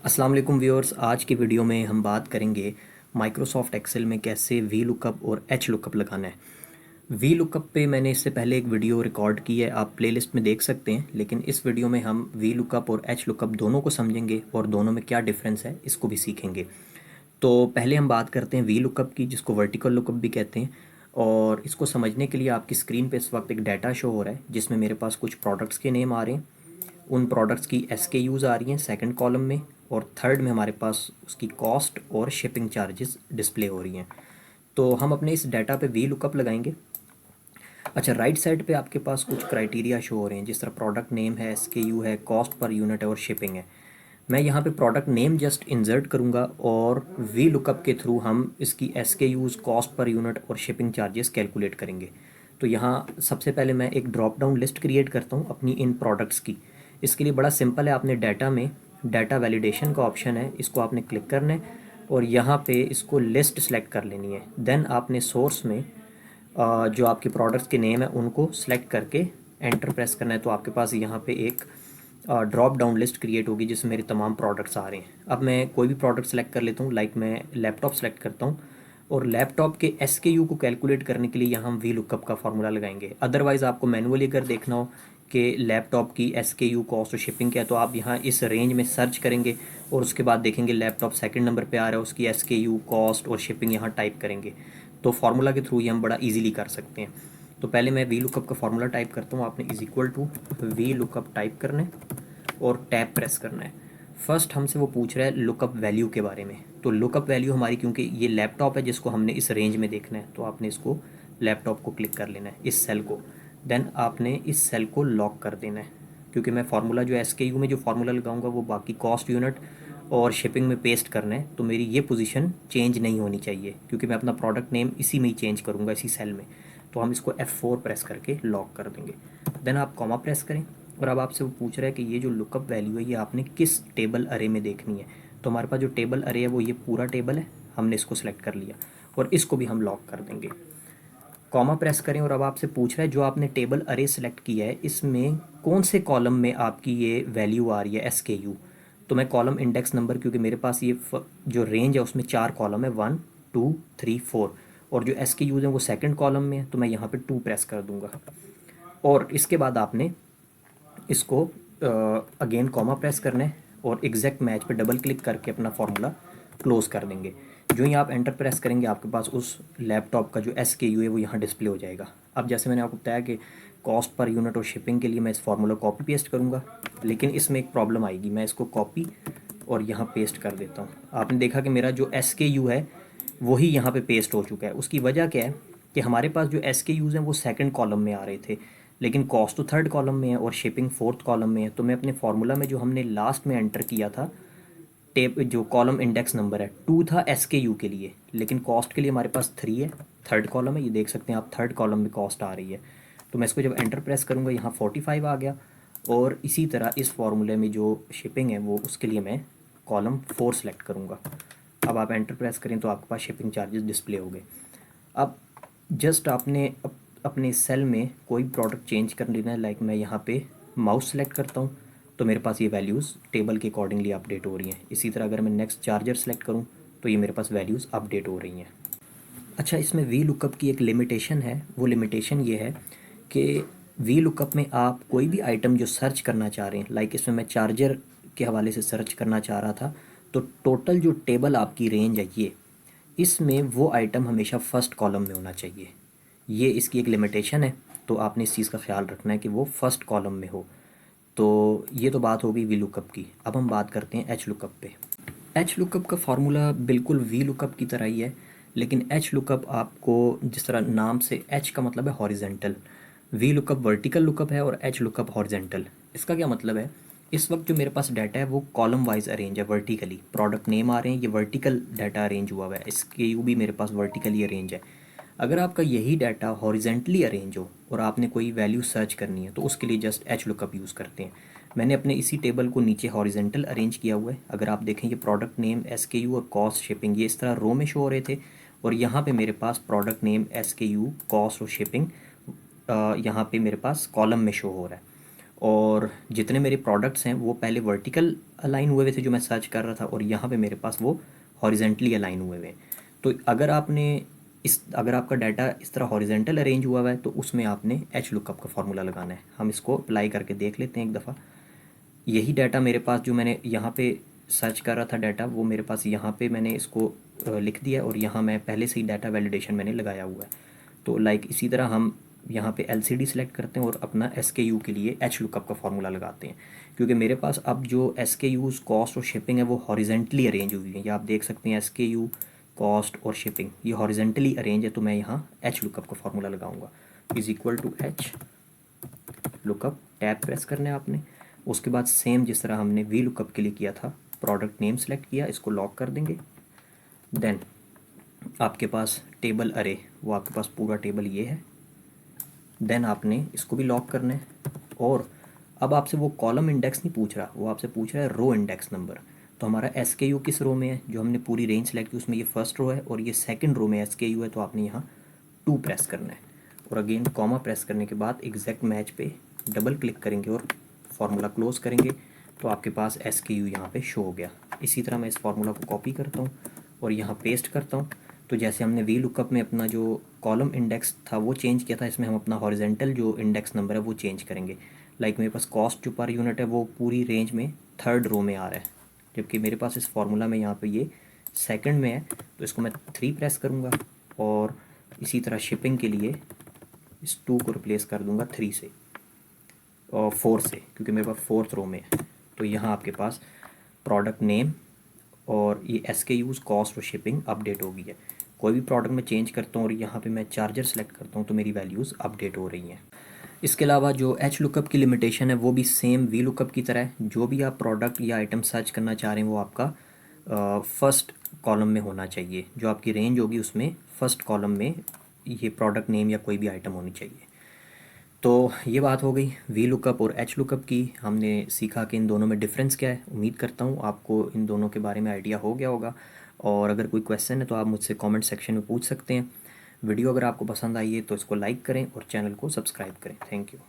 अस्सलाम वालेकुम व्यूअर्स। आज की वीडियो में हम बात करेंगे माइक्रोसॉफ्ट एक्सेल में कैसे वी लुकअप और एच लुकअप लगाना है। वी लुकअप पे मैंने इससे पहले एक वीडियो रिकॉर्ड की है, आप प्लेलिस्ट में देख सकते हैं। लेकिन इस वीडियो में हम वी लुकअप और एच लुकअप दोनों को समझेंगे और दोनों में क्या डिफरेंस है इसको भी सीखेंगे। तो पहले हम बात करते हैं वी लुकअप की, जिसको वर्टिकल लुकअप भी कहते हैं। और इसको समझने के लिए आपकी स्क्रीन पे इस वक्त एक डाटा शो हो रहा है जिसमें मेरे पास कुछ प्रोडक्ट्स के नेम आ रहे हैं। उन प्रोडक्ट्स की SKUs आ रही हैं सेकंड कॉलम में, और थर्ड में हमारे पास उसकी कॉस्ट और शिपिंग चार्जेस डिस्प्ले हो रही हैं। तो हम अपने इस डाटा पे वी लुकअप लगाएंगे। अच्छा, राइट साइड पे आपके पास कुछ क्राइटेरिया शो हो रहे हैं, जिस तरह प्रोडक्ट नेम है, SKU है, कॉस्ट पर यूनिट है और शिपिंग है। मैं यहाँ पे प्रोडक्ट नेम जस्ट इंसर्ट करूँगा और वी लुकअप के थ्रू हम इसकी SKUs, कॉस्ट पर यूनिट और शिपिंग चार्जेस कैलकुलेट करेंगे। तो यहाँ सबसे पहले मैं एक ड्रॉप डाउन लिस्ट क्रिएट करता हूँ अपनी इन प्रोडक्ट्स की। इसके लिए बड़ा सिंपल है, आपने डाटा में डाटा वैलिडेशन का ऑप्शन है, इसको आपने क्लिक करना है और यहाँ पे इसको लिस्ट सेलेक्ट कर लेनी है। देन आपने सोर्स में जो आपके प्रोडक्ट्स के नेम है उनको सेलेक्ट करके एंटर प्रेस करना है। तो आपके पास यहाँ पे एक ड्रॉप डाउन लिस्ट क्रिएट होगी जिसमें मेरे तमाम प्रोडक्ट्स आ रहे हैं। अब मैं कोई भी प्रोडक्ट सेलेक्ट कर लेता हूँ, लाइक मैं लैपटॉप सेलेक्ट करता हूँ और लैपटॉप के SKU को कैलकुलेट करने के लिए यहाँ हम वी लुकअप का फार्मूला लगाएंगे। अदरवाइज़ आपको मैनुअली अगर देखना हो कि लैपटॉप की SKU, कॉस्ट और शिपिंग क्या है, तो आप यहाँ इस रेंज में सर्च करेंगे और उसके बाद देखेंगे लैपटॉप सेकंड नंबर पे आ रहा है, उसकी SKU, कॉस्ट और शिपिंग यहाँ टाइप करेंगे। तो फार्मूला के थ्रू ये हम बड़ा इजीली कर सकते हैं। तो पहले मैं वी लुकअप का फार्मूला टाइप करता हूँ, आपने is equal to V lookup type करना है और टैब प्रेस करना है। फर्स्ट हमसे वो पूछ रहा है लुकअप वैल्यू के बारे में। तो लुकअप वैल्यू हमारी, क्योंकि ये लैपटॉप है जिसको हमने इस रेंज में देखना है, तो आपने इसको लैपटॉप को क्लिक कर लेना है, इस सेल को। देन आपने इस सेल को लॉक कर देना है, क्योंकि मैं फार्मूला जो SKU में जो फार्मूला लगाऊंगा वो बाकी कॉस्ट यूनिट और शिपिंग में पेस्ट करना है। तो मेरी ये पोजीशन चेंज नहीं होनी चाहिए, क्योंकि मैं अपना प्रोडक्ट नेम इसी में ही चेंज करूँगा, इसी सेल में। तो हम इसको F4 प्रेस करके लॉक कर देंगे। देन आप कॉमा प्रेस करें और अब आपसे वो पूछ रहा है कि ये जो लुकअप वैल्यू है ये आपने किस टेबल अरे में देखनी है। तो हमारे पास जो टेबल अरे है वो ये पूरा टेबल है, हमने इसको सेलेक्ट कर लिया और इसको भी हम लॉक कर देंगे। कॉमा प्रेस करें और अब आपसे पूछ रहा है जो आपने टेबल अरे सेलेक्ट किया है इसमें कौन से कॉलम में आपकी ये वैल्यू आ रही है, SKU। तो मैं कॉलम इंडेक्स नंबर, क्योंकि मेरे पास ये जो रेंज है उसमें 4 कॉलम है, 1 2 3 4, और जो SKUs हैं वो सेकंड कॉलम में है, तो मैं यहाँ पे 2 प्रेस कर दूंगा। और इसके बाद आपने इसको अगेन कॉमा प्रेस करना है और एग्जैक्ट मैच पे डबल क्लिक करके अपना फार्मूला क्लोज कर देंगे। जो ही आप एंटर प्रेस करेंगे आपके पास उस लैपटॉप का जो SKU है वो यहाँ डिस्प्ले हो जाएगा। अब जैसे मैंने आपको बताया कि कॉस्ट पर यूनिट और शिपिंग के लिए मैं इस फार्मूला कॉपी पेस्ट करूँगा, लेकिन इसमें एक प्रॉब्लम आएगी। मैं इसको कॉपी और यहाँ पेस्ट कर देता हूँ। आपने देखा कि मेरा जो SKU है वही यहाँ पे पेस्ट हो चुका है। उसकी वजह क्या है कि हमारे पास जो SKUs हैं वो सेकंड कॉलम में आ रहे थे, लेकिन कॉस्ट तो थर्ड कॉलम में है और शिपिंग फोर्थ कॉलम में है। तो मैं अपने फार्मूला में जो हमने लास्ट में एंटर किया था, टेप जो कॉलम इंडेक्स नंबर है 2 था SKU के लिए, लेकिन कॉस्ट के लिए हमारे पास 3 है, थर्ड कॉलम है। ये देख सकते हैं आप, थर्ड कॉलम में कॉस्ट आ रही है। तो मैं इसको जब एंटर प्रेस करूँगा यहाँ 45 आ गया। और इसी तरह इस फार्मूले में जो शिपिंग है वो उसके लिए मैं कॉलम 4 सेलेक्ट करूँगा। अब आप एंटर प्रेस करें तो आपके पास शिपिंग चार्जेस डिस्प्ले हो गए। अब जस्ट आपने अपने सेल में कोई प्रोडक्ट चेंज कर लेना है, लाइक मैं यहाँ पे माउस सेलेक्ट करता हूँ तो मेरे पास ये वैल्यूज़ टेबल के अकॉर्डिंगली अपडेट हो रही हैं। इसी तरह अगर मैं नेक्स्ट चार्जर सेलेक्ट करूँ तो ये मेरे पास वैल्यूज़ अपडेट हो रही हैं। अच्छा, इसमें वी लुकअप की एक लिमिटेशन है। वो लिमिटेशन ये है कि वी लुकअप में आप कोई भी आइटम जो सर्च करना चाह रहे हैं, लाइक इसमें मैं चार्जर के हवाले से सर्च करना चाह रहा था, तो टोटल जो टेबल आपकी रेंज है ये, इसमें वो आइटम हमेशा फर्स्ट कॉलम में होना चाहिए। ये इसकी एक लिमिटेशन है, तो आपने इस चीज़ का ख्याल रखना है कि वो फर्स्ट कॉलम में हो। तो ये तो बात हो गई वी लुकअप की। अब हम बात करते हैं एच लुकअप पे। एच लुकअप का फार्मूला बिल्कुल वी लुकअप की तरह ही है, लेकिन एच लुकअप आपको, जिस तरह नाम से एच का मतलब है horizontal, V lookup vertical lookup है और एच लुकअप हॉरिजेंटल। इसका क्या मतलब है, इस वक्त जो मेरे पास डाटा है वो कॉलम वाइज अरेंज है वर्टिकली। प्रोडक्ट नेम आ रहे हैं, ये वर्टिकल डाटा अरेंज हुआ है, इसके यू भी मेरे पास वर्टिकली अरेंज है। अगर आपका यही डाटा हॉरिजेंटली अरेंज हो और आपने कोई वैल्यू सर्च करनी है तो उसके लिए जस्ट एच लुकअप यूज़ करते हैं। मैंने अपने इसी टेबल को नीचे हॉरिजेंटल अरेंज किया हुआ है। अगर आप देखें ये प्रोडक्ट नेम, SKU और कॉस्ट शिपिंग ये इस तरह रो में शो हो रहे थे, और यहाँ पे मेरे पास प्रोडक्ट नेम, SKU, कॉस्ट और शिपिंग यहाँ पे मेरे पास कॉलम में शो हो रहा है। और जितने मेरे प्रोडक्ट्स हैं वो पहले वर्टिकल अलाइन हुए हुए थे जो मैं सर्च कर रहा था, और यहाँ पे मेरे पास वो हॉरिजेंटली अलाइन हुए हुए हैं। तो अगर आपका डाटा इस तरह हॉरिजेंटल अरेंज हुआ हुआ है तो उसमें आपने एच लुकअप का फार्मूला लगाना है। हम इसको अप्लाई करके देख लेते हैं एक दफ़ा। यही डाटा मेरे पास जो मैंने यहाँ पे सर्च कर रहा था डाटा, वो मेरे पास यहाँ पे मैंने इसको लिख दिया, और यहाँ मैं पहले से ही डाटा वैलिडेशन मैंने लगाया हुआ है। तो लाइक इसी तरह हम यहाँ पे LCD सेलेक्ट करते हैं और अपना SKU के लिए एच लुकअप का फार्मूला लगाते हैं, क्योंकि मेरे पास अब जो SKUs कॉस्ट और शिपिंग है वो हॉरिजेंटली अरेंज हुई है। ये आप देख सकते हैं SKU कॉस्ट और शिपिंग ये हॉरिजेंटली अरेंज है। तो मैं यहाँ एच लुकअप का फार्मूला लगाऊंगा, is equal to H lookup, tab press करना है आपने। उसके बाद सेम जिस तरह हमने वी लुकअप के लिए किया था, प्रोडक्ट नेम सेलेक्ट किया, इसको लॉक कर देंगे। देन आपके पास टेबल अरे, वो आपके पास पूरा टेबल ये है। देन आपने इसको भी लॉक करना है, और अब आपसे वो कॉलम इंडेक्स नहीं पूछ रहा, वो आपसे पूछ रहा है रो इंडेक्स नंबर। तो हमारा SKU किस रो में है, जो हमने पूरी रेंज सेलेक्ट की उसमें ये फर्स्ट रो है, और ये सेकंड रो में SKU है, तो आपने यहाँ 2 प्रेस करना है। और अगेन कॉमा प्रेस करने के बाद एग्जैक्ट मैच पे डबल क्लिक करेंगे और फार्मूला क्लोज करेंगे, तो आपके पास SKU यहाँ पे शो हो गया। इसी तरह मैं इस फार्मूला को कॉपी करता हूँ और यहाँ पेस्ट करता हूँ। तो जैसे हमने वी लुकअप में अपना जो कॉलम इंडेक्स था वो चेंज किया था, इसमें हम अपना हॉरिजेंटल जो इंडेक्स नंबर है वो चेंज करेंगे। लाइक मेरे पास कॉस्ट जो पर यूनिट है वो पूरी रेंज में थर्ड रो में आ रहा है, जबकि मेरे पास इस फार्मूला में यहाँ पे ये सेकंड में है। तो इसको मैं 3 प्रेस करूँगा, और इसी तरह शिपिंग के लिए इस 2 को रिप्लेस कर दूँगा 3 से और 4 से, क्योंकि मेरे पास फोर्थ रो में है। तो यहाँ आपके पास प्रोडक्ट नेम और ये SKUs कॉस्ट और शिपिंग अपडेट हो गई है। कोई भी प्रोडक्ट मैं चेंज करता हूँ और यहाँ पे मैं चार्जर सेलेक्ट करता हूँ तो मेरी वैल्यूज़ अपडेट हो रही हैं। इसके अलावा जो एच लुकअप की लिमिटेशन है वो भी सेम वी लुकअप की तरह है। जो भी आप प्रोडक्ट या आइटम सर्च करना चाह रहे हैं वो आपका फर्स्ट कॉलम में होना चाहिए। जो आपकी रेंज होगी उसमें फर्स्ट कॉलम में ये प्रोडक्ट नेम या कोई भी आइटम होनी चाहिए। तो ये बात हो गई वी लुकअप और एच लुकअप की। हमने सीखा कि इन दोनों में डिफरेंस क्या है। उम्मीद करता हूँ आपको इन दोनों के बारे में आइडिया हो गया होगा, और अगर कोई क्वेश्चन है तो आप मुझसे कमेंट सेक्शन में पूछ सकते हैं। वीडियो अगर आपको पसंद आई है तो इसको लाइक करें और चैनल को सब्सक्राइब करें। Thank you.